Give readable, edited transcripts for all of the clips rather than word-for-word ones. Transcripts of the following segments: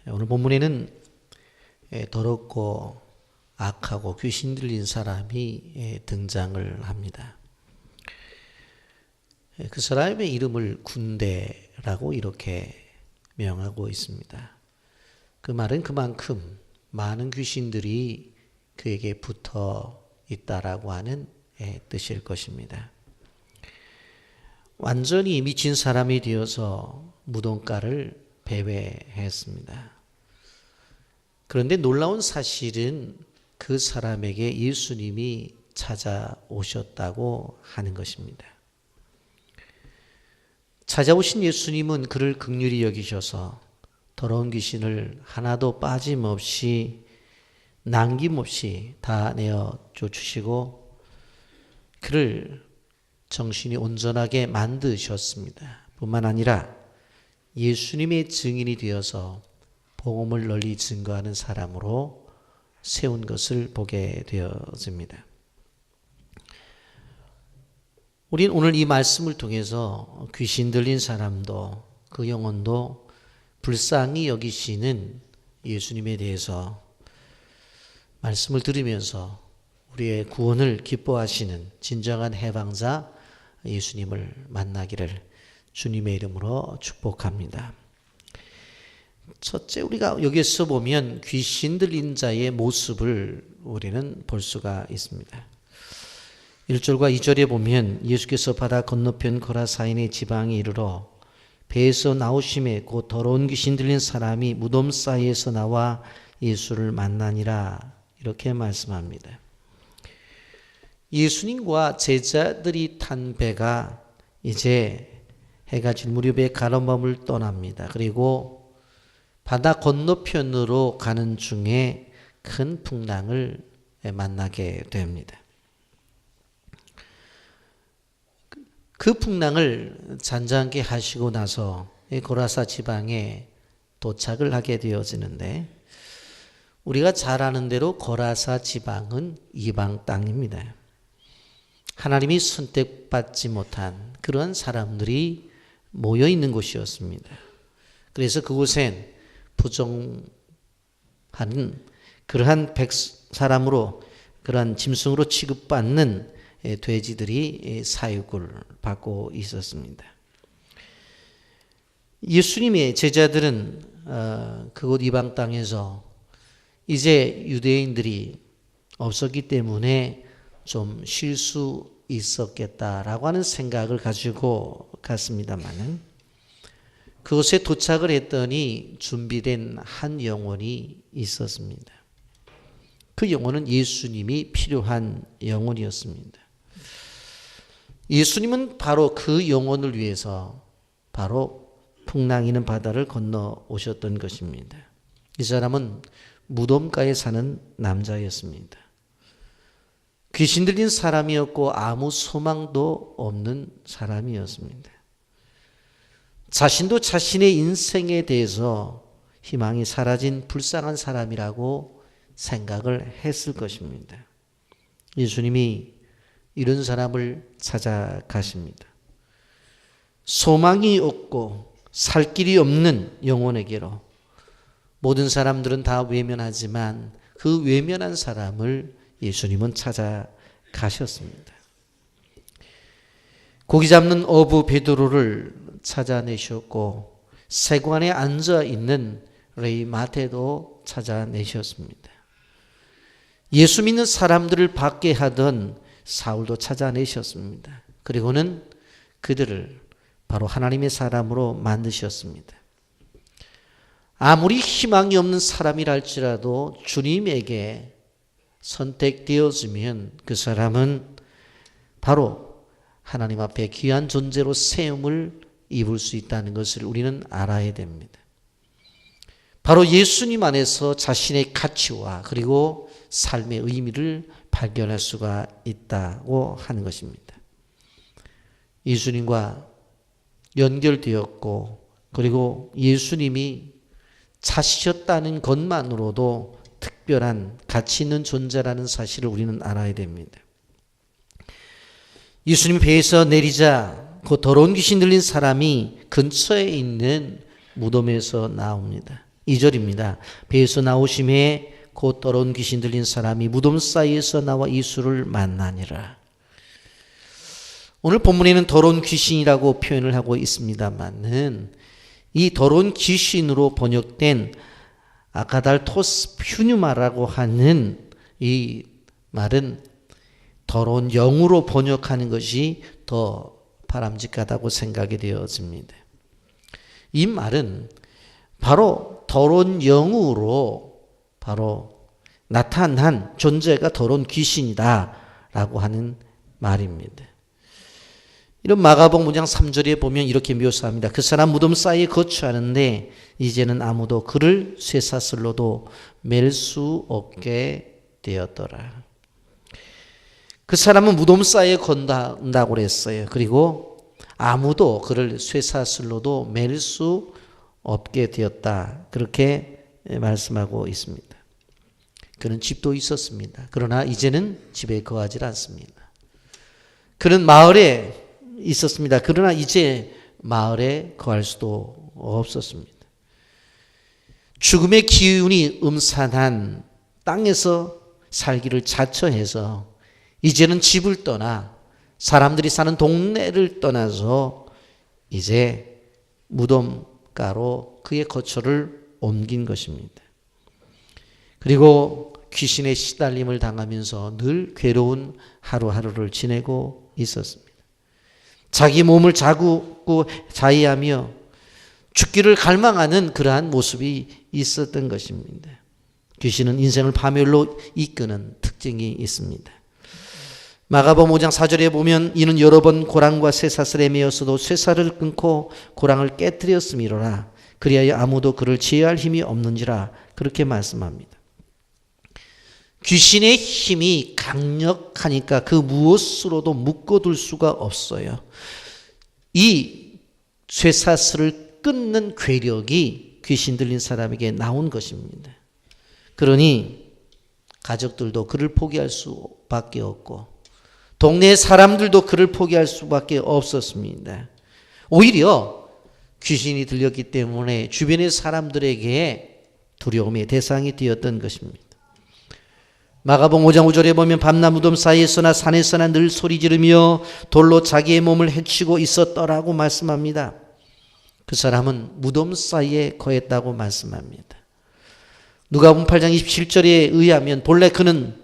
오늘 본문에는 더럽고 악하고 귀신 들린 사람이 등장을 합니다. 그 사람의 이름을 군대라고 이렇게 명하고 있습니다. 그 말은 그만큼 많은 귀신들이 그에게 붙어 있다라고 하는 뜻일 것입니다. 완전히 미친 사람이 되어서 무덤가를 배회했습니다. 그런데 놀라운 사실은 그 사람에게 예수님이 찾아오셨다고 하는 것입니다. 찾아오신 예수님은 그를 긍휼히 여기셔서 더러운 귀신을 하나도 빠짐없이 남김없이 다 내어 쫓으시고 그를 정신이 온전하게 만드셨습니다. 뿐만 아니라 예수님의 증인이 되어서 복음을 널리 증거하는 사람으로 세운 것을 보게 되어집니다. 우린 오늘 이 말씀을 통해서 귀신 들린 사람도 그 영혼도 불쌍히 여기시는 예수님에 대해서 말씀을 들으면서 우리의 구원을 기뻐하시는 진정한 해방자 예수님을 만나기를 주님의 이름으로 축복합니다. 첫째, 우리가 여기서 보면 귀신 들린 자의 모습을 우리는 볼 수가 있습니다. 1절과 2절에 보면 예수께서 바다 건너편 거라사인의 지방에 이르러 배에서 나오심에 곧 더러운 귀신 들린 사람이 무덤 사이에서 나와 예수를 만나니라 이렇게 말씀합니다. 예수님과 제자들이 탄 배가 이제 해가 질 무렵에 가버나움을 떠납니다. 그리고 바다 건너편으로 가는 중에 큰 풍랑을 만나게 됩니다. 그 풍랑을 잔잔하게 하시고 나서 고라사 지방에 도착을 하게 되어지는데 우리가 잘 아는 대로 고라사 지방은 이방 땅입니다. 하나님이 선택받지 못한 그런 사람들이 모여 있는 곳이었습니다. 그래서 그곳엔 부정하는 그러한 사람으로 그러한 짐승으로 취급받는 돼지들이 사육을 받고 있었습니다. 예수님의 제자들은 그곳 이방 땅에서 이제 유대인들이 없었기 때문에 좀 쉴 수 있었겠다라고 하는 생각을 가지고 갔습니다만은 그곳에 도착을 했더니 준비된 한 영혼이 있었습니다. 그 영혼은 예수님이 필요한 영혼이었습니다. 예수님은 바로 그 영혼을 위해서 바로 풍랑이는 바다를 건너 오셨던 것입니다. 이 사람은 무덤가에 사는 남자였습니다. 귀신 들린 사람이었고 아무 소망도 없는 사람이었습니다. 자신도 자신의 인생에 대해서 희망이 사라진 불쌍한 사람이라고 생각을 했을 것입니다. 예수님이 이런 사람을 찾아가십니다. 소망이 없고 살 길이 없는 영혼에게로 모든 사람들은 다 외면하지만 그 외면한 사람을 예수님은 찾아가셨습니다. 고기 잡는 어부 베드로를 찾아내셨고 세관에 앉아 있는 레위 마태도 찾아내셨습니다. 예수 믿는 사람들을 받게 하던 사울도 찾아내셨습니다. 그리고는 그들을 바로 하나님의 사람으로 만드셨습니다. 아무리 희망이 없는 사람이라 할지라도 주님에게 선택되어지면 그 사람은 바로 하나님 앞에 귀한 존재로 세움을 입을 수 있다는 것을 우리는 알아야 됩니다. 바로 예수님 안에서 자신의 가치와 그리고 삶의 의미를 발견할 수가 있다고 하는 것입니다. 예수님과 연결되었고 그리고 예수님이 찾으셨다는 것만으로도 특별한 가치 있는 존재라는 사실을 우리는 알아야 됩니다. 예수님 배에서 내리자 그 더러운 귀신 들린 사람이 근처에 있는 무덤에서 나옵니다. 2절입니다. 배에서 나오심에 곧 더러운 귀신 들린 사람이 무덤 사이에서 나와 예수를 만나니라. 오늘 본문에는 더러운 귀신이라고 표현을 하고 있습니다만은 이 더러운 귀신으로 번역된 아카달토스 퓨뉴마라고 하는 이 말은 더러운 영으로 번역하는 것이 더 바람직하다고 생각이 되어집니다. 이 말은 바로 더러운 영으로 바로 나타난 존재가 더러운 귀신이다라고 하는 말입니다. 이런 마가복음 5장 3절에 보면 이렇게 묘사합니다. 그 사람 무덤 사이에 거주하는데 이제는 아무도 그를 쇠사슬로도 맬 수 없게 되었더라. 그 사람은 무덤 사이에 건다고 그랬어요. 그리고 아무도 그를 쇠사슬로도 맬 수 없게 되었다. 그렇게 말씀하고 있습니다. 그는 집도 있었습니다. 그러나 이제는 집에 거하지 않습니다. 그는 마을에 있었습니다. 그러나 이제 마을에 거할 수도 없었습니다. 죽음의 기운이 음산한 땅에서 살기를 자처해서 이제는 집을 떠나 사람들이 사는 동네를 떠나서 이제 무덤가로 그의 거처를 옮긴 것입니다. 그리고 귀신의 시달림을 당하면서 늘 괴로운 하루하루를 지내고 있었습니다. 자기 몸을 자고 자위하며 죽기를 갈망하는 그러한 모습이 있었던 것입니다. 귀신은 인생을 파멸로 이끄는 특징이 있습니다. 마가복음 5장 4절에 보면 이는 여러 번 고랑과 쇠사슬에 매였어도 쇠사슬을 끊고 고랑을 깨뜨렸음이로라. 그리하여 아무도 그를 제어할 힘이 없는지라. 그렇게 말씀합니다. 귀신의 힘이 강력하니까 그 무엇으로도 묶어둘 수가 없어요. 이 쇠사슬을 끊는 괴력이 귀신 들린 사람에게 나온 것입니다. 그러니 가족들도 그를 포기할 수밖에 없고 동네 사람들도 그를 포기할 수밖에 없었습니다. 오히려 귀신이 들렸기 때문에 주변의 사람들에게 두려움의 대상이 되었던 것입니다. 마가복음 5장 5절에 보면 밤낮 무덤 사이에서나 산에서나 늘 소리 지르며 돌로 자기의 몸을 해치고 있었더라고 말씀합니다. 그 사람은 무덤 사이에 거했다고 말씀합니다. 누가복음 8장 27절에 의하면 본래 그는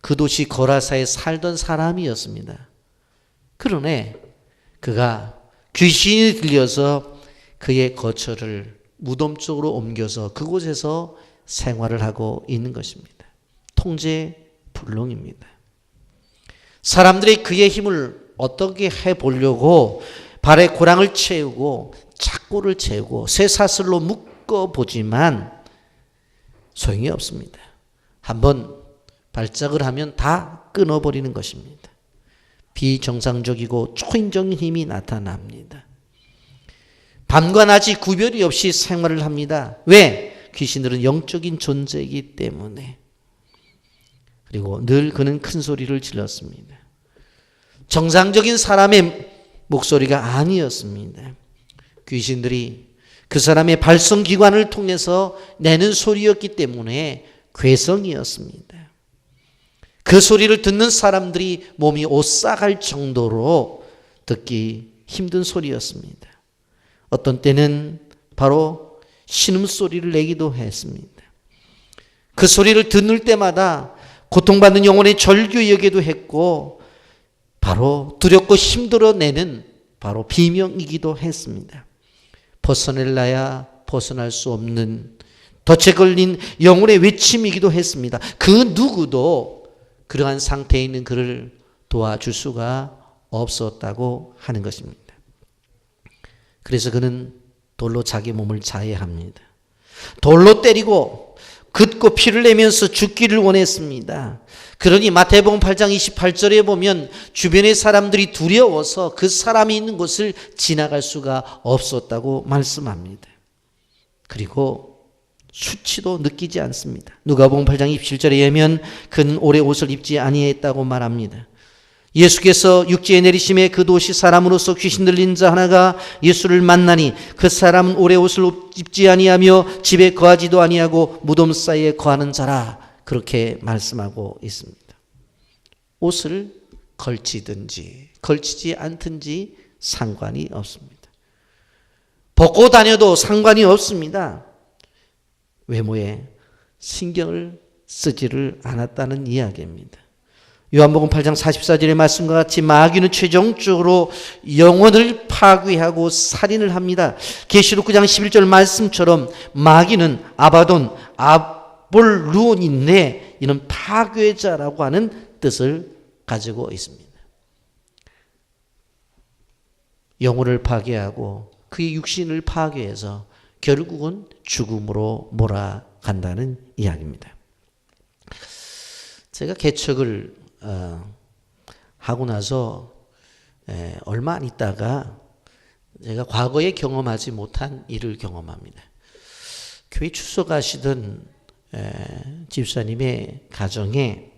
그 도시 거라사에 살던 사람이었습니다. 그러네 그가 귀신이 들려서 그의 거처를 무덤 쪽으로 옮겨서 그곳에서 생활을 하고 있는 것입니다. 통제불능입니다. 사람들이 그의 힘을 어떻게 해보려고 발에 고랑을 채우고 착고를 채우고 쇠사슬로 묶어보지만 소용이 없습니다. 한번 발작을 하면 다 끊어버리는 것입니다. 비정상적이고 초인적인 힘이 나타납니다. 밤과 낮이 구별이 없이 생활을 합니다. 왜? 귀신들은 영적인 존재이기 때문에. 그리고 늘 그는 큰 소리를 질렀습니다. 정상적인 사람의 목소리가 아니었습니다. 귀신들이 그 사람의 발성기관을 통해서 내는 소리였기 때문에 괴성이었습니다. 그 소리를 듣는 사람들이 몸이 오싹할 정도로 듣기 힘든 소리였습니다. 어떤 때는 바로 신음소리를 내기도 했습니다. 그 소리를 듣는 때마다 고통받는 영혼의 절규이기도 했고 바로 두렵고 힘들어내는 바로 비명이기도 했습니다. 벗어낼라야 벗어날 수 없는 덫에 걸린 영혼의 외침이기도 했습니다. 그 누구도 그러한 상태에 있는 그를 도와줄 수가 없었다고 하는 것입니다. 그래서 그는 돌로 자기 몸을 자해합니다. 돌로 때리고 긋고 피를 내면서 죽기를 원했습니다. 그러니 마태복음 8장 28절에 보면 주변의 사람들이 두려워서 그 사람이 있는 곳을 지나갈 수가 없었다고 말씀합니다. 그리고 수치도 느끼지 않습니다. 누가복음 8장 27절에 의하면 그는 오래 옷을 입지 아니했다고 말합니다. 예수께서 육지에 내리심에 그 도시 사람으로서 귀신 들린 자 하나가 예수를 만나니 그 사람은 오래 옷을 입지 아니하며 집에 거하지도 아니하고 무덤 사이에 거하는 자라. 그렇게 말씀하고 있습니다. 옷을 걸치든지 걸치지 않든지 상관이 없습니다. 벗고 다녀도 상관이 없습니다. 외모에 신경을 쓰지를 않았다는 이야기입니다. 요한복음 8장 44절의 말씀과 같이 마귀는 최종적으로 영혼을 파괴하고 살인을 합니다. 계시록 9장 11절 말씀처럼 마귀는 아바돈, 아볼루온인데 이는 파괴자라고 하는 뜻을 가지고 있습니다. 영혼을 파괴하고 그의 육신을 파괴해서 결국은 죽음으로 몰아간다는 이야기입니다. 제가 개척을 하고 나서 얼마 안 있다가 제가 과거에 경험하지 못한 일을 경험합니다. 교회 출석하시던 집사님의 가정에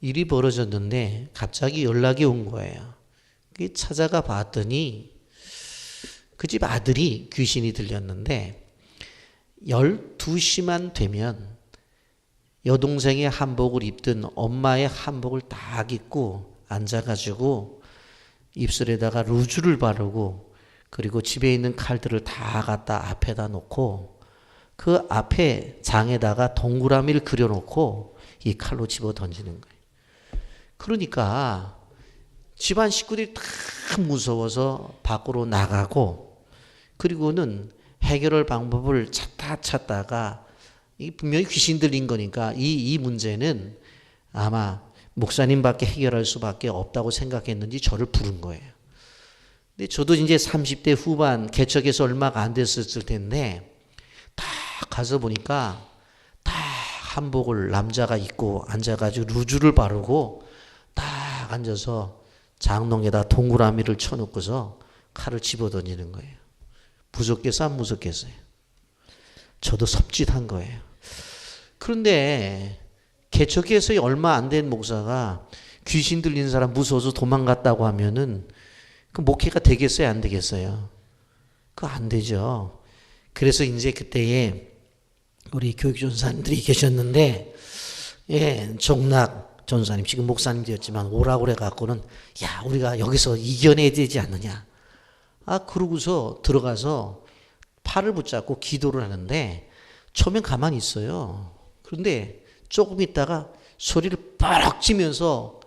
일이 벌어졌는데 갑자기 연락이 온 거예요. 찾아가 봤더니 그 집 아들이 귀신이 들렸는데 12시만 되면 여동생의 한복을 입든 엄마의 한복을 딱 입고 앉아가지고 입술에다가 루즈를 바르고 그리고 집에 있는 칼들을 다 갖다 앞에다 놓고 그 앞에 장에다가 동그라미를 그려놓고 이 칼로 집어 던지는 거예요. 그러니까 집안 식구들이 다 무서워서 밖으로 나가고 그리고는 해결할 방법을 찾다가 이 분명히 귀신 들린 거니까 이 문제는 아마 목사님밖에 해결할 수밖에 없다고 생각했는지 저를 부른 거예요. 근데 저도 이제 30대 후반 개척해서 얼마가 안 됐었을 텐데 딱 가서 보니까 딱 한복을 남자가 입고 앉아가지고 루즈를 바르고 딱 앉아서 장롱에다 동그라미를 쳐놓고서 칼을 집어던지는 거예요. 무섭겠어 안 무섭겠어요? 저도 섭짓한 거예요. 그런데 개척해서 얼마 안 된 목사가 귀신 들린 사람 무서워서 도망갔다고 하면은 그 목회가 되겠어요 안 되겠어요? 그거 안 되죠. 그래서 이제 그때에 우리 교육전사님들이 계셨는데 종락 전사님 지금 목사님 되었지만 오라고 그래갖고는 야 우리가 여기서 이겨내야 되지 않느냐. 그러고서 들어가서 팔을 붙잡고 기도를 하는데 처음엔 가만히 있어요. 그런데 조금 있다가 소리를 빡 치면서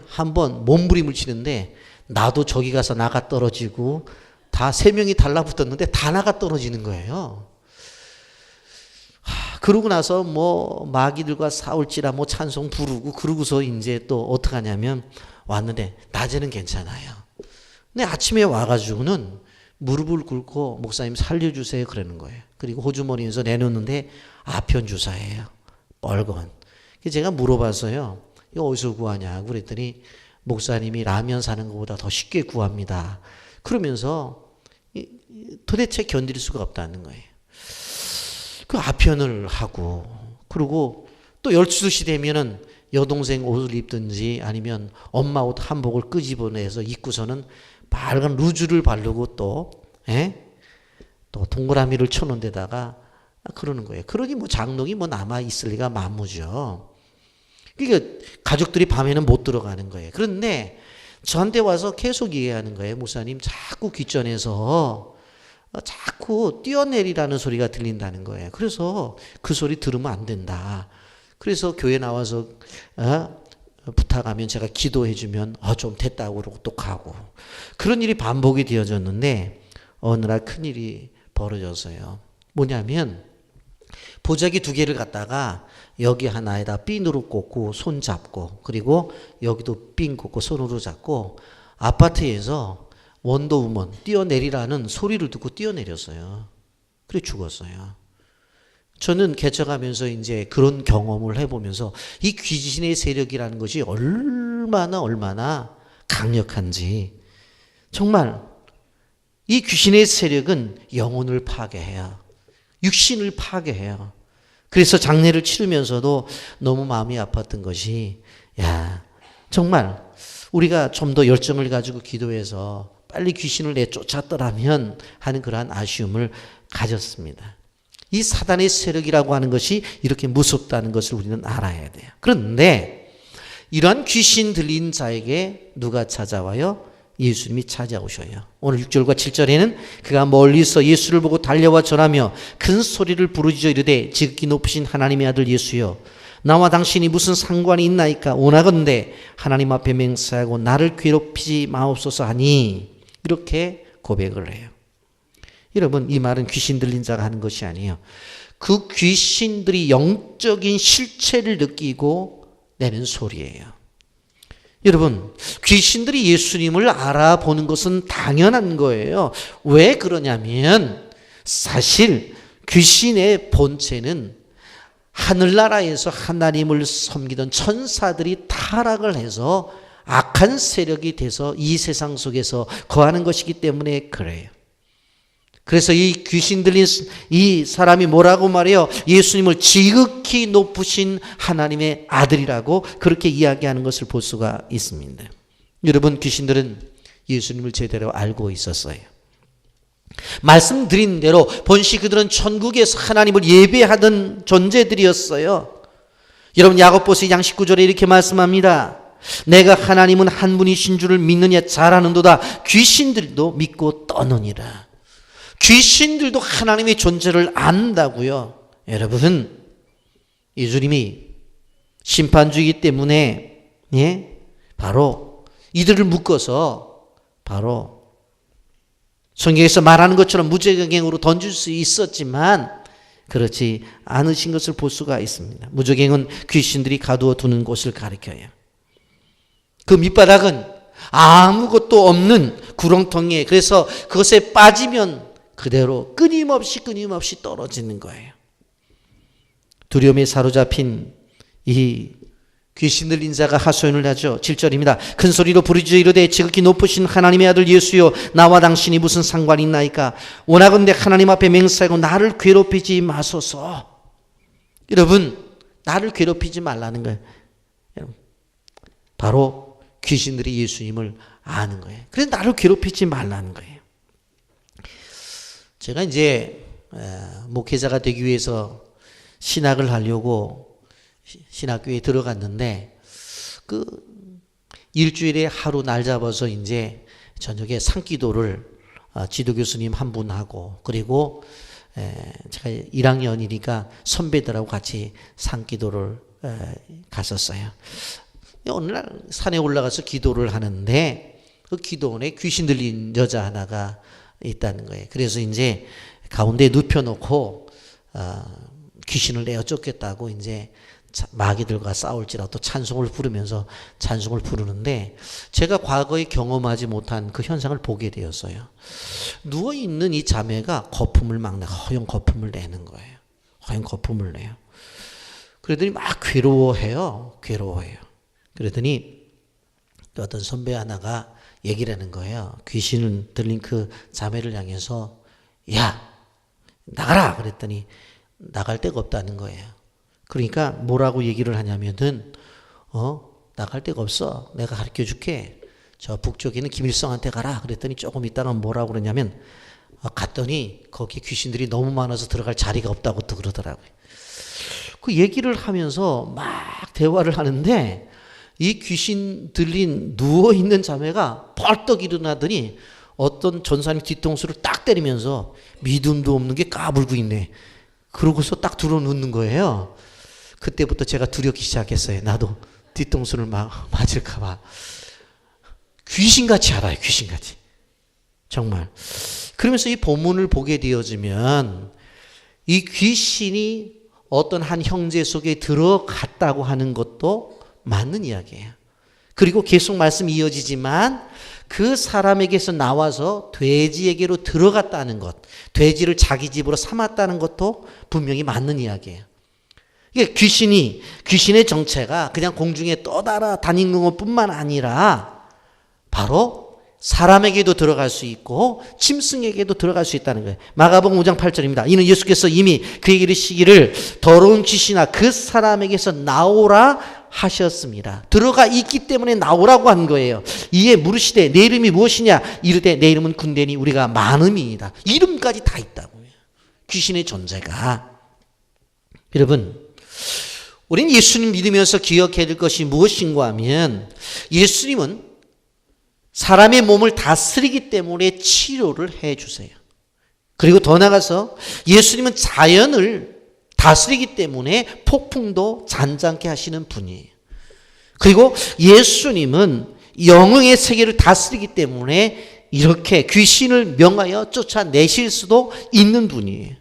한번 몸부림을 치는데 나도 저기 가서 나가 떨어지고 다 3명이 달라붙었는데 다 나가 떨어지는 거예요. 그러고 나서 뭐 마귀들과 싸울지라 뭐 찬송 부르고 그러고서 이제 또 어떻게 하냐면 왔는데 낮에는 괜찮아요. 근데 아침에 와가지고는 무릎을 꿇고 목사님 살려주세요 그러는 거예요. 그리고 호주머니에서 내놓는데 아편 주사예요. 빨간. 제가 물어봐서요. 이거 어디서 구하냐고 그랬더니 목사님이 라면 사는 것보다 더 쉽게 구합니다. 그러면서 도대체 견딜 수가 없다는 거예요. 그 아편을 하고 그리고 또 12시 되면은 여동생 옷을 입든지 아니면 엄마 옷 한복을 끄집어내서 입고서는 빨간 루즈를 바르고 또 동그라미를 쳐놓은 데다가 그러는 거예요. 그러니 뭐 장롱이 뭐 남아있을 리가 만무죠. 그러니까 가족들이 밤에는 못 들어가는 거예요. 그런데 저한테 와서 계속 얘기하는 거예요. 목사님 자꾸 귓전에서 자꾸 뛰어내리라는 소리가 들린다는 거예요. 그래서 그 소리 들으면 안 된다. 그래서 교회 나와서 부탁하면 제가 기도해주면 좀 됐다고 그러고 또 가고 그런 일이 반복이 되어졌는데 어느 날 큰일이 벌어졌어요. 뭐냐면 보자기 2개를 갖다가 여기 하나에다 핀으로 꽂고 손 잡고 그리고 여기도 핀 꽂고 손으로 잡고 아파트에서 원더우먼 뛰어내리라는 소리를 듣고 뛰어내렸어요. 그래 죽었어요. 저는 개척하면서 이제 그런 경험을 해보면서 이 귀신의 세력이라는 것이 얼마나 강력한지 정말 이 귀신의 세력은 영혼을 파괴해요. 육신을 파괴해요. 그래서 장례를 치르면서도 너무 마음이 아팠던 것이 야 정말 우리가 좀 더 열정을 가지고 기도해서 빨리 귀신을 내쫓았더라면 하는 그러한 아쉬움을 가졌습니다. 이 사단의 세력이라고 하는 것이 이렇게 무섭다는 것을 우리는 알아야 돼요. 그런데 이러한 귀신 들린 자에게 누가 찾아와요? 예수님이 찾아오셔요. 오늘 6절과 7절에는 그가 멀리서 예수를 보고 달려와 전하며 큰 소리를 부르짖어 이르되 지극히 높으신 하나님의 아들 예수여, 나와 당신이 무슨 상관이 있나이까? 원하건대 하나님 앞에 맹세하고 나를 괴롭히지 마옵소서 하니, 이렇게 고백을 해요. 여러분, 이 말은 귀신 들린 자가 하는 것이 아니에요. 그 귀신들이 영적인 실체를 느끼고 내는 소리예요. 여러분, 귀신들이 예수님을 알아보는 것은 당연한 거예요. 왜 그러냐면 사실 귀신의 본체는 하늘나라에서 하나님을 섬기던 천사들이 타락을 해서 악한 세력이 돼서 이 세상 속에서 거하는 것이기 때문에 그래요. 그래서 이 귀신 들린 이 사람이 뭐라고 말해요? 예수님을 지극히 높으신 하나님의 아들이라고 그렇게 이야기하는 것을 볼 수가 있습니다. 여러분, 귀신들은 예수님을 제대로 알고 있었어요. 말씀드린 대로 본시 그들은 천국에서 하나님을 예배하던 존재들이었어요. 여러분, 야고보서 2장 19절에 이렇게 말씀합니다. 내가 하나님은 한 분이신 줄을 믿느냐 잘 아는도다. 귀신들도 믿고 떠느니라. 귀신들도 하나님의 존재를 안다고요. 여러분, 예수님이 심판주이기 때문에 바로 이들을 묶어서 바로 성경에서 말하는 것처럼 무저갱으로 던질 수 있었지만 그렇지 않으신 것을 볼 수가 있습니다. 무저갱은 귀신들이 가두어 두는 곳을 가리켜요. 그 밑바닥은 아무것도 없는 구렁텅이에, 그래서 그것에 빠지면 그대로 끊임없이 떨어지는 거예요. 두려움에 사로잡힌 이 귀신 들린 자가 하소연을 하죠. 7절입니다. 큰 소리로 부르짖어 이르되 지극히 높으신 하나님의 아들 예수여, 나와 당신이 무슨 상관이 있나이까? 원하건대 하나님 앞에 맹세하고 나를 괴롭히지 마소서. 여러분, 나를 괴롭히지 말라는 거예요. 바로 귀신들이 예수님을 아는 거예요. 그래서 나를 괴롭히지 말라는 거예요. 제가 이제 목회자가 되기 위해서 신학을 하려고 신학교에 들어갔는데 그 일주일에 하루 날 잡아서 이제 저녁에 산기도를 지도 교수님 한 분하고 그리고 제가 1학년이니까 선배들하고 같이 산기도를 갔었어요. 어느 날 산에 올라가서 기도를 하는데 그 기도원에 귀신 들린 여자 하나가 있다는 거예요. 그래서 이제 가운데 눕혀놓고 귀신을 내어 쫓겠다고 이제 마귀들과 싸울지라도 찬송을 부르면서 찬송을 부르는데 제가 과거에 경험하지 못한 그 현상을 보게 되었어요. 누워있는 이 자매가 거품을 막 허용 거품을 내는 거예요. 허용 거품을 내요. 그러더니 막 괴로워해요. 그러더니 또 어떤 선배 하나가 얘기를 하는 거예요. 귀신을 들린 그 자매를 향해서 야, 나가라! 그랬더니 나갈 데가 없다는 거예요. 그러니까 뭐라고 얘기를 하냐면은 나갈 데가 없어. 내가 가르쳐 줄게. 저 북쪽에 있는 김일성한테 가라. 그랬더니 조금 있다가 뭐라고 그러냐면 갔더니 거기 귀신들이 너무 많아서 들어갈 자리가 없다고 또 그러더라고요. 그 얘기를 하면서 막 대화를 하는데 이 귀신 들린 누워있는 자매가 벌떡 일어나더니 어떤 전사님 뒤통수를 딱 때리면서 믿음도 없는 게 까불고 있네. 그러고서 딱 들어눕는 거예요. 그때부터 제가 두렵기 시작했어요. 나도 뒤통수를 맞을까 봐. 귀신같이 알아요. 귀신같이. 정말. 그러면서 이 본문을 보게 되어지면 이 귀신이 어떤 한 형제 속에 들어갔다고 하는 것도 맞는 이야기예요. 그리고 계속 말씀이 이어지지만 그 사람에게서 나와서 돼지에게로 들어갔다는 것, 돼지를 자기 집으로 삼았다는 것도 분명히 맞는 이야기예요. 이게 귀신의 정체가 그냥 공중에 떠달아 다니는 것뿐만 아니라 바로 사람에게도 들어갈 수 있고 짐승에게도 들어갈 수 있다는 거예요. 마가복음 5장 8절입니다. 이는 예수께서 이미 그에게 이르시기를 더러운 귀신아 그 사람에게서 나오라 하셨습니다. 들어가 있기 때문에 나오라고 한 거예요. 이에 물으시되 내 이름이 무엇이냐? 이르되 내 이름은 군대니 우리가 많음이니이다. 이름까지 다 있다고요. 귀신의 존재가. 여러분, 우리는 예수님 믿으면서 기억해야 될 것이 무엇인가 하면 예수님은 사람의 몸을 다스리기 때문에 치료를 해 주세요. 그리고 더 나아가서 예수님은 자연을 다스리기 때문에 폭풍도 잔잔케 하시는 분이에요. 그리고 예수님은 영의 세계를 다스리기 때문에 이렇게 귀신을 명하여 쫓아내실 수도 있는 분이에요.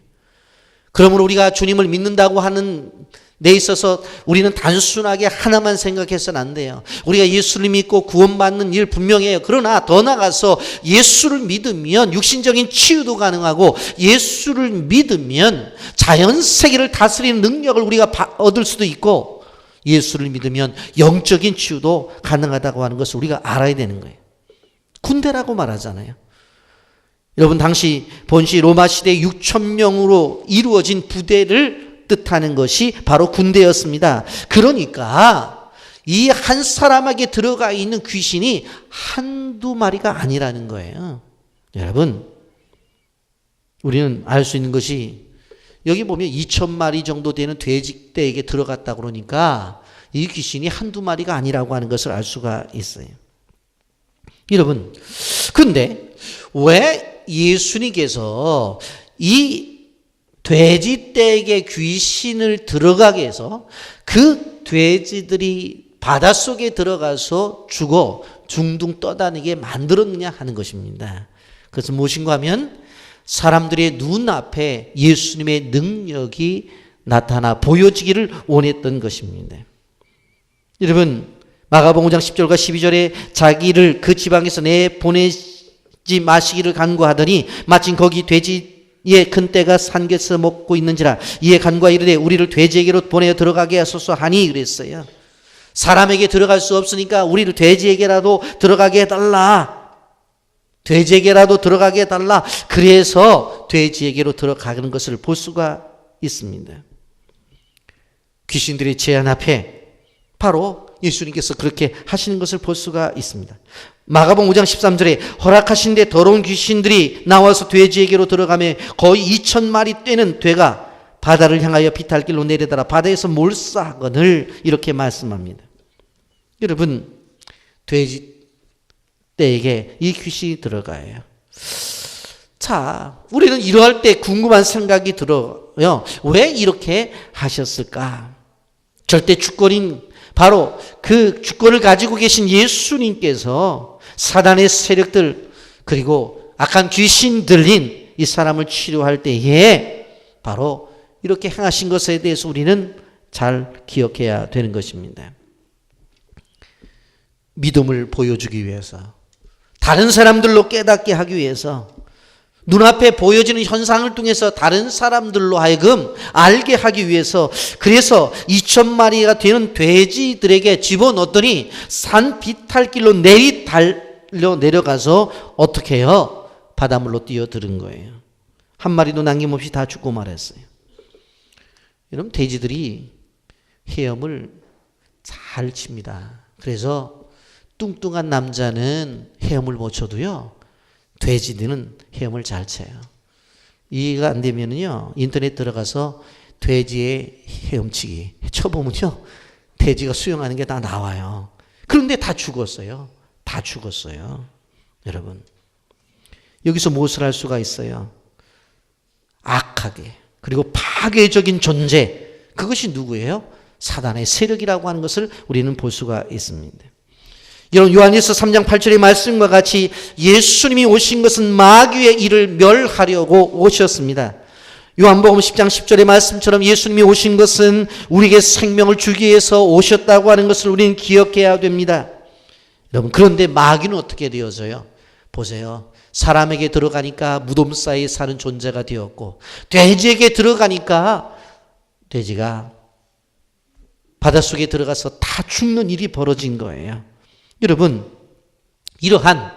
그러므로 우리가 주님을 믿는다고 하는 데 있어서 우리는 단순하게 하나만 생각해서는 안 돼요. 우리가 예수를 믿고 구원받는 일 분명해요. 그러나 더 나아가서 예수를 믿으면 육신적인 치유도 가능하고 예수를 믿으면 자연세계를 다스리는 능력을 우리가 얻을 수도 있고 예수를 믿으면 영적인 치유도 가능하다고 하는 것을 우리가 알아야 되는 거예요. 군대라고 말하잖아요. 여러분, 당시 본시 로마 시대 6,000명으로 이루어진 부대를 뜻하는 것이 바로 군대였습니다. 그러니까 이 한 사람에게 들어가 있는 귀신이 한두 마리가 아니라는 거예요. 여러분, 우리는 알 수 있는 것이 여기 보면 2,000마리 정도 되는 돼지떼에게 들어갔다 그러니까 이 귀신이 한두 마리가 아니라고 하는 것을 알 수가 있어요. 여러분, 근데 왜 예수님께서 이 돼지떼에게 귀신을 들어가게 해서 그 돼지들이 바닷속에 들어가서 죽어 둥둥 떠다니게 만들었느냐 하는 것입니다. 그래서 무엇인가 하면 사람들의 눈앞에 예수님의 능력이 나타나 보여지기를 원했던 것입니다. 여러분, 마가복음 5장 10절과 12절에 자기를 그 지방에서 내보내지 마시기를 간구하더니 마침 거기 돼지의 큰 떼가 산get을 먹고 있는지라 이에 간구하 이르되 우리를 돼지에게로 보내어 들어가게 하소서 하니 그랬어요. 사람에게 들어갈 수 없으니까 우리를 돼지에게라도 들어가게 해달라. 돼지에게라도 들어가게 해달라. 그래서 돼지에게로 들어가는 것을 볼 수가 있습니다. 귀신들의 제안 앞에 바로 예수님께서 그렇게 하시는 것을 볼 수가 있습니다. 마가복음 5장 13절에 허락하신 데 더러운 귀신들이 나와서 돼지에게로 들어가며 거의 2,000마리 되는 돼가 바다를 향하여 비탈길로 내려다라 바다에서 몰사하거늘 이렇게 말씀합니다. 여러분, 돼지떼에게 이 귀신이 들어가요. 자, 우리는 이러할 때 궁금한 생각이 들어요. 왜 이렇게 하셨을까? 절대 주권인 바로 그 주권을 가지고 계신 예수님께서 사단의 세력들 그리고 악한 귀신 들린 이 사람을 치료할 때에 바로 이렇게 행하신 것에 대해서 우리는 잘 기억해야 되는 것입니다. 믿음을 보여주기 위해서, 다른 사람들로 깨닫게 하기 위해서, 눈앞에 보여지는 현상을 통해서 다른 사람들로 하여금 알게 하기 위해서, 그래서 2,000마리가 되는 돼지들에게 집어넣었더니 산 비탈길로 내려가서 어떻게 해요? 바닷물로 뛰어드는 거예요. 한 마리도 남김없이 다 죽고 말았어요. 여러분, 돼지들이 헤엄을 잘 칩니다. 그래서 뚱뚱한 남자는 헤엄을 못 쳐도요, 돼지들은 헤엄을 잘 쳐요. 이해가 안 되면요, 인터넷 들어가서 돼지의 헤엄치기 쳐보면요, 돼지가 수영하는 게 다 나와요. 그런데 다 죽었어요. 다 죽었어요. 여러분, 여기서 무엇을 할 수가 있어요? 악하게, 그리고 파괴적인 존재, 그것이 누구예요? 사단의 세력이라고 하는 것을 우리는 볼 수가 있습니다. 여러분, 요한일서 3장 8절의 말씀과 같이 예수님이 오신 것은 마귀의 일을 멸하려고 오셨습니다. 요한복음 10장 10절의 말씀처럼 예수님이 오신 것은 우리에게 생명을 주기 위해서 오셨다고 하는 것을 우리는 기억해야 됩니다. 여러분, 그런데 마귀는 어떻게 되어져요? 보세요. 사람에게 들어가니까 무덤 사이에 사는 존재가 되었고, 돼지에게 들어가니까 돼지가 바닷속에 들어가서 다 죽는 일이 벌어진 거예요. 여러분, 이러한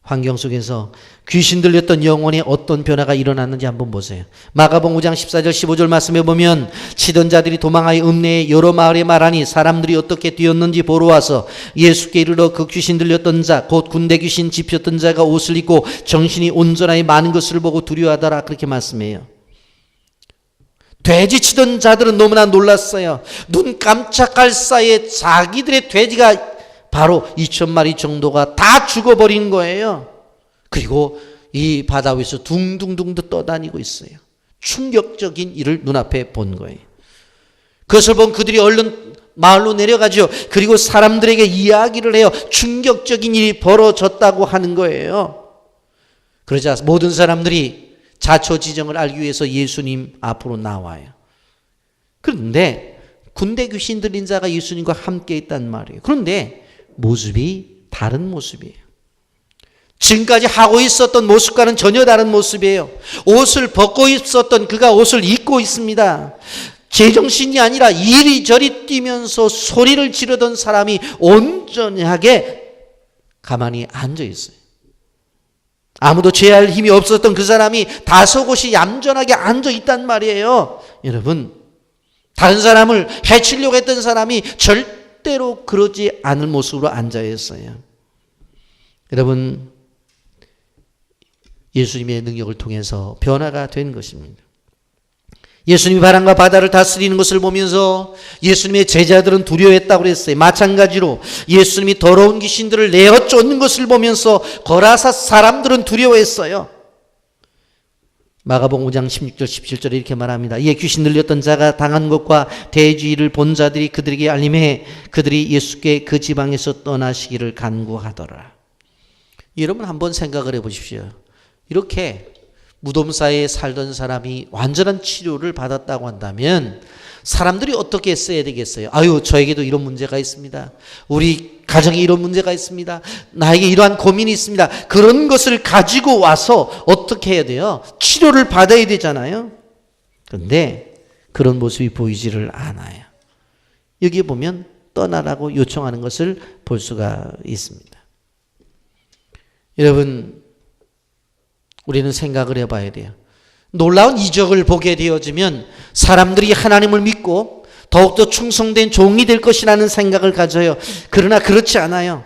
환경 속에서 귀신 들렸던 영혼에 어떤 변화가 일어났는지 한번 보세요. 마가복음 5장 14절 15절 말씀에 보면 치던 자들이 도망하여 읍내의 여러 마을에 말하니 사람들이 어떻게 뛰었는지 보러 와서 예수께 이르러 그 귀신 들렸던 자 곧 군대 귀신 집혔던 자가 옷을 입고 정신이 온전하여 많은 것을 보고 두려워하더라. 그렇게 말씀해요. 돼지 치던 자들은 너무나 놀랐어요. 눈 깜짝할 사이에 자기들의 돼지가 바로 2,000마리 정도가 다 죽어버린 거예요. 그리고 이 바다 위에서 둥둥둥 떠다니고 있어요. 충격적인 일을 눈앞에 본 거예요. 그것을 본 그들이 얼른 마을로 내려가죠. 그리고 사람들에게 이야기를 해요. 충격적인 일이 벌어졌다고 하는 거예요. 그러자 모든 사람들이 자초지정을 알기 위해서 예수님 앞으로 나와요. 그런데 군대 귀신 들린 자가 예수님과 함께 있단 말이에요. 그런데 모습이 다른 모습이에요. 지금까지 하고 있었던 모습과는 전혀 다른 모습이에요. 옷을 벗고 있었던 그가 옷을 입고 있습니다. 제정신이 아니라 이리저리 뛰면서 소리를 지르던 사람이 온전하게 가만히 앉아 있어요. 아무도 제할 힘이 없었던 그 사람이 다소곳이 얌전하게 앉아 있단 말이에요. 여러분, 다른 사람을 해치려고 했던 사람이 절대로 그러지 않을 모습으로 앉아 있어요. 여러분, 예수님의 능력을 통해서 변화가 된 것입니다. 예수님이 바람과 바다를 다스리는 것을 보면서 예수님의 제자들은 두려워했다고 그랬어요. 마찬가지로 예수님이 더러운 귀신들을 내어 쫓는 것을 보면서 거라사 사람들은 두려워했어요. 마가복음 5장 16절 17절에 이렇게 말합니다. 이에 귀신 들렸던 자가 당한 것과 대주의를 본 자들이 그들에게 알림해 그들이 예수께 그 지방에서 떠나시기를 간구하더라. 여러분 한번 생각을 해보십시오. 이렇게 무덤사에 살던 사람이 완전한 치료를 받았다고 한다면 사람들이 어떻게 써야 되겠어요? 아유, 저에게도 이런 문제가 있습니다. 우리 가정에 이런 문제가 있습니다. 나에게 이러한 고민이 있습니다. 그런 것을 가지고 와서 어떻게 해야 돼요? 치료를 받아야 되잖아요. 그런데 그런 모습이 보이지를 않아요. 여기에 보면 떠나라고 요청하는 것을 볼 수가 있습니다. 여러분, 우리는 생각을 해봐야 돼요. 놀라운 이적을 보게 되어지면 사람들이 하나님을 믿고 더욱더 충성된 종이 될 것이라는 생각을 가져요. 그러나 그렇지 않아요.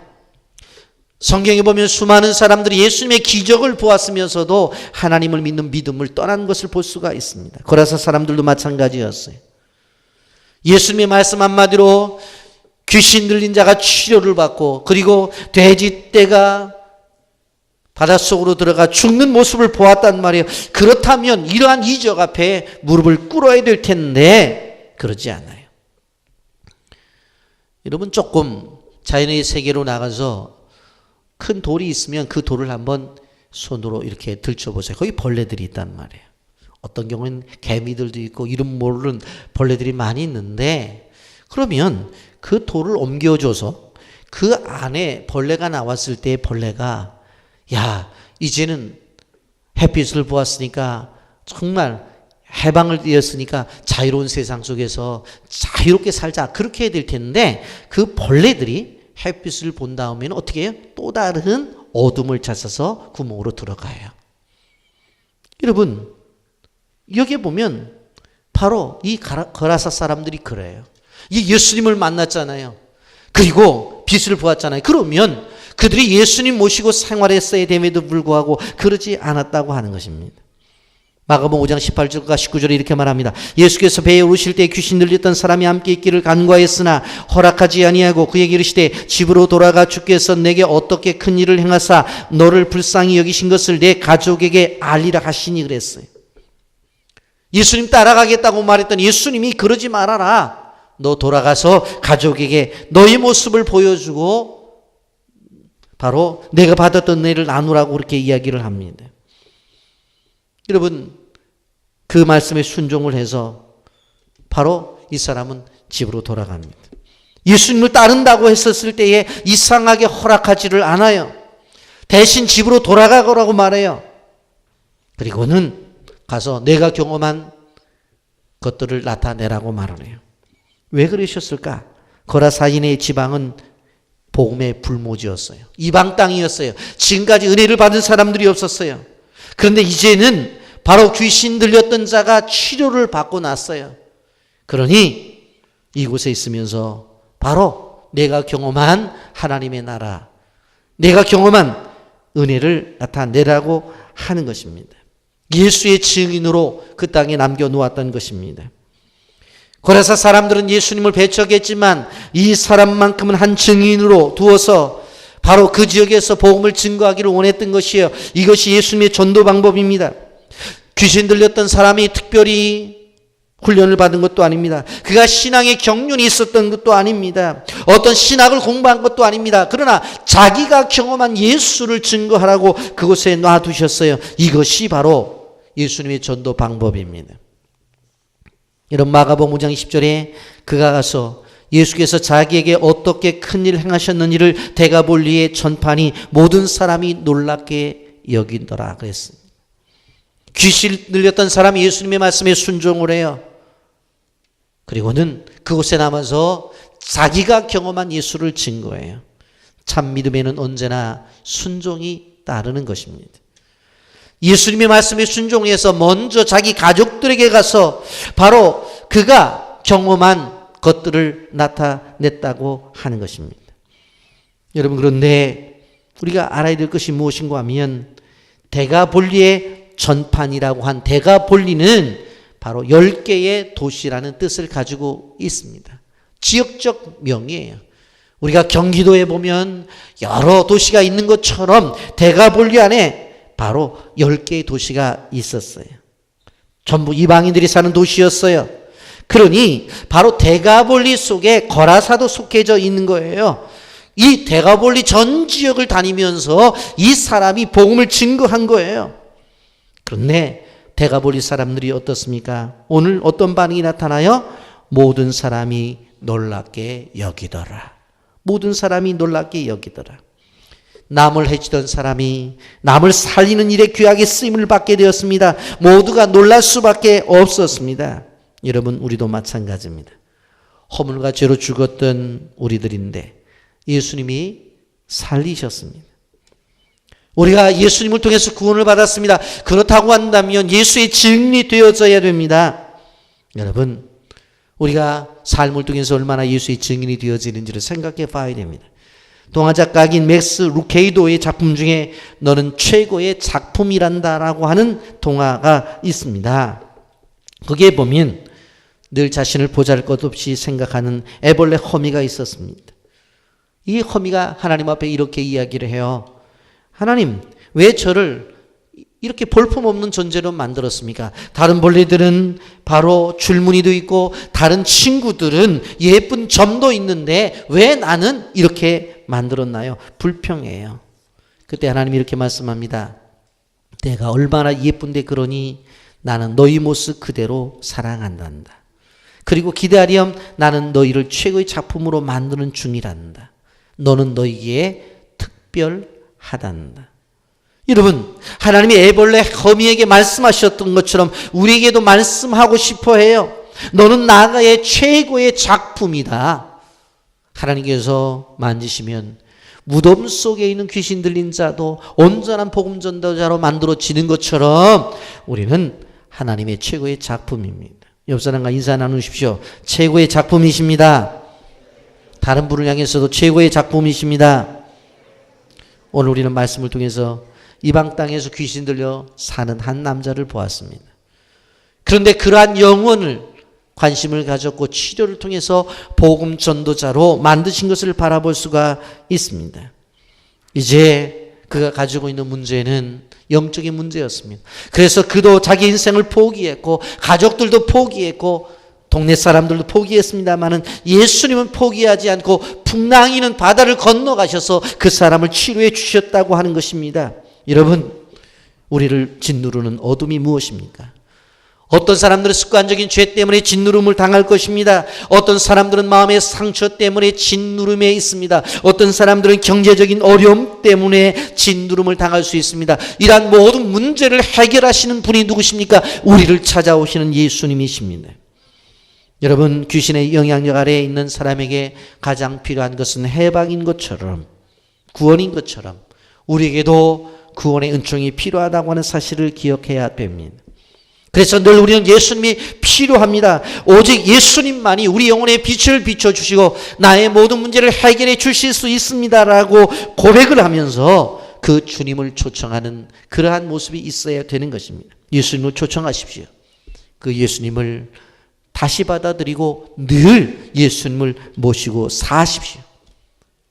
성경에 보면 수많은 사람들이 예수님의 기적을 보았으면서도 하나님을 믿는 믿음을 떠난 것을 볼 수가 있습니다. 고라사 사람들도 마찬가지였어요. 예수님의 말씀 한마디로 귀신 들린 자가 치료를 받고 그리고 돼지떼가 바닷속으로 들어가 죽는 모습을 보았단 말이에요. 그렇다면 이러한 이적 앞에 무릎을 꿇어야 될 텐데 그러지 않아요. 여러분 조금 자연의 세계로 나가서 큰 돌이 있으면 그 돌을 한번 손으로 이렇게 들춰보세요. 거기 벌레들이 있단 말이에요. 어떤 경우는 개미들도 있고 이름 모르는 벌레들이 많이 있는데 그러면 그 돌을 옮겨줘서 그 안에 벌레가 나왔을 때 벌레가 야, 이제는 햇빛을 보았으니까 정말 해방을 띄었으니까 자유로운 세상 속에서 자유롭게 살자 그렇게 해야 될 텐데 그 벌레들이 햇빛을 본 다음에는 어떻게 해요? 또 다른 어둠을 찾아서 구멍으로 들어가요. 여러분 여기에 보면 바로 이 거라사 사람들이 그래요. 이 예수님을 만났잖아요. 그리고 빛을 보았잖아요. 그러면 그들이 예수님 모시고 생활했어야 됨에도 불구하고 그러지 않았다고 하는 것입니다. 마가복음 5장 18절과 19절에 이렇게 말합니다. 예수께서 배에 오르실 때 귀신 들렸던 사람이 함께 있기를 간구하였으나 허락하지 아니하고 그에게 이르시되 집으로 돌아가 주께서 내게 어떻게 큰 일을 행하사 너를 불쌍히 여기신 것을 내 가족에게 알리라 하시니 그랬어요. 예수님 따라가겠다고 말했더니 예수님이 그러지 말아라. 너 돌아가서 가족에게 너의 모습을 보여주고 바로 내가 받았던 은혜를 나누라고 그렇게 이야기를 합니다. 여러분 그 말씀에 순종을 해서 바로 이 사람은 집으로 돌아갑니다. 예수님을 따른다고 했었을 때에 이상하게 허락하지를 않아요. 대신 집으로 돌아가라고 말해요. 그리고는 가서 내가 경험한 것들을 나타내라고 말을 해요. 왜 그러셨을까? 거라사인의 지방은 복음의 불모지였어요. 이방 땅이었어요. 지금까지 은혜를 받은 사람들이 없었어요. 그런데 이제는 바로 귀신 들렸던 자가 치료를 받고 났어요. 그러니 이곳에 있으면서 바로 내가 경험한 하나님의 나라, 내가 경험한 은혜를 나타내라고 하는 것입니다. 예수의 증인으로 그 땅에 남겨놓았던 것입니다. 고라사 사람들은 예수님을 배척했지만 이 사람만큼은 한 증인으로 두어서 바로 그 지역에서 복음을 증거하기를 원했던 것이에요. 이것이 예수님의 전도 방법입니다. 귀신 들렸던 사람이 특별히 훈련을 받은 것도 아닙니다. 그가 신앙의 경륜이 있었던 것도 아닙니다. 어떤 신학을 공부한 것도 아닙니다. 그러나 자기가 경험한 예수를 증거하라고 그곳에 놔두셨어요. 이것이 바로 예수님의 전도 방법입니다. 이런 마가복음 5장 10절에 그가 가서 예수께서 자기에게 어떻게 큰일을 행하셨는지를 데가볼리에 전파하니 모든 사람이 놀랍게 여기더라 그랬습니다. 귀신 들렸던 사람이 예수님의 말씀에 순종을 해요. 그리고는 그곳에 남아서 자기가 경험한 예수를 증거해요. 참 믿음에는 언제나 순종이 따르는 것입니다. 예수님의 말씀에 순종해서 먼저 자기 가족들에게 가서 바로 그가 경험한 것들을 나타냈다고 하는 것입니다. 여러분, 그런데 우리가 알아야 될 것이 무엇인가 하면 데가볼리의 전판이라고 한 데가볼리는 바로 10개의 도시라는 뜻을 가지고 있습니다. 지역적 명이에요. 우리가 경기도에 보면 여러 도시가 있는 것처럼 데가볼리 안에 바로 10개의 도시가 있었어요. 전부 이방인들이 사는 도시였어요. 그러니 바로 데가볼리 속에 거라사도 속해져 있는 거예요. 이 데가볼리 전 지역을 다니면서 이 사람이 복음을 증거한 거예요. 그런데 데가볼리 사람들이 어떻습니까? 오늘 어떤 반응이 나타나요? 모든 사람이 놀랍게 여기더라. 모든 사람이 놀랍게 여기더라. 남을 해치던 사람이 남을 살리는 일에 귀하게 쓰임을 받게 되었습니다. 모두가 놀랄 수밖에 없었습니다. 여러분, 우리도 마찬가지입니다. 허물과 죄로 죽었던 우리들인데 예수님이 살리셨습니다. 우리가 예수님을 통해서 구원을 받았습니다. 그렇다고 한다면 예수의 증인이 되어져야 됩니다. 여러분, 우리가 삶을 통해서 얼마나 예수의 증인이 되어지는지를 생각해 봐야 됩니다. 동화작가인 맥스 루케이도의 작품 중에 너는 최고의 작품이란다라고 하는 동화가 있습니다. 거기에 보면 늘 자신을 보잘것없이 생각하는 애벌레 허미가 있었습니다. 이 허미가 하나님 앞에 이렇게 이야기를 해요. 하나님, 왜 저를 이렇게 볼품없는 존재로 만들었습니까? 다른 벌레들은 바로 줄무늬도 있고 다른 친구들은 예쁜 점도 있는데 왜 나는 이렇게 만들었나요? 불평해요. 그때 하나님이 이렇게 말씀합니다. 내가 얼마나 예쁜데 그러니 나는 너희 모습 그대로 사랑한단다. 그리고 기다리엄 나는 너희를 최고의 작품으로 만드는 중이란다. 너는 너희에게 특별하단다. 여러분, 하나님이 애벌레 허미에게 말씀하셨던 것처럼 우리에게도 말씀하고 싶어 해요. 너는 나의 최고의 작품이다. 하나님께서 만지시면 무덤 속에 있는 귀신 들린 자도 온전한 복음 전도자로 만들어지는 것처럼 우리는 하나님의 최고의 작품입니다. 옆 사람과 인사 나누십시오. 최고의 작품이십니다. 다른 분을 향해서도 최고의 작품이십니다. 오늘 우리는 말씀을 통해서 이방 땅에서 귀신 들려 사는 한 남자를 보았습니다. 그런데 그러한 영혼을 관심을 가졌고 치료를 통해서 복음 전도자로 만드신 것을 바라볼 수가 있습니다. 이제 그가 가지고 있는 문제는 영적인 문제였습니다. 그래서 그도 자기 인생을 포기했고 가족들도 포기했고 동네 사람들도 포기했습니다마는 예수님은 포기하지 않고 풍랑이는 바다를 건너가셔서 그 사람을 치료해 주셨다고 하는 것입니다. 여러분, 우리를 짓누르는 어둠이 무엇입니까? 어떤 사람들은 습관적인 죄 때문에 짓누름을 당할 것입니다. 어떤 사람들은 마음의 상처 때문에 짓누름에 있습니다. 어떤 사람들은 경제적인 어려움 때문에 짓누름을 당할 수 있습니다. 이러한 모든 문제를 해결하시는 분이 누구십니까? 우리를 찾아오시는 예수님이십니다. 여러분, 귀신의 영향력 아래에 있는 사람에게 가장 필요한 것은 해방인 것처럼, 구원인 것처럼 우리에게도 구원의 은총이 필요하다고 하는 사실을 기억해야 됩니다. 그래서 늘 우리는 예수님이 필요합니다. 오직 예수님만이 우리 영혼의 빛을 비춰주시고 나의 모든 문제를 해결해 주실 수 있습니다라고 고백을 하면서 그 주님을 초청하는 그러한 모습이 있어야 되는 것입니다. 예수님을 초청하십시오. 그 예수님을 다시 받아들이고 늘 예수님을 모시고 사십시오.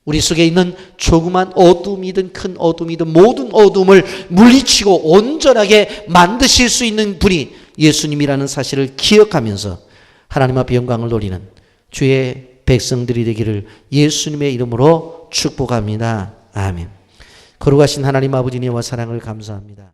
우리 속에 있는 조그만 어둠이든 큰 어둠이든 모든 어둠을 물리치고 온전하게 만드실 수 있는 분이 예수님이라는 사실을 기억하면서 하나님 앞에 영광을 돌리는 주의 백성들이 되기를 예수님의 이름으로 축복합니다. 아멘. 거룩하신 하나님 아버지 은혜와 사랑을 감사합니다.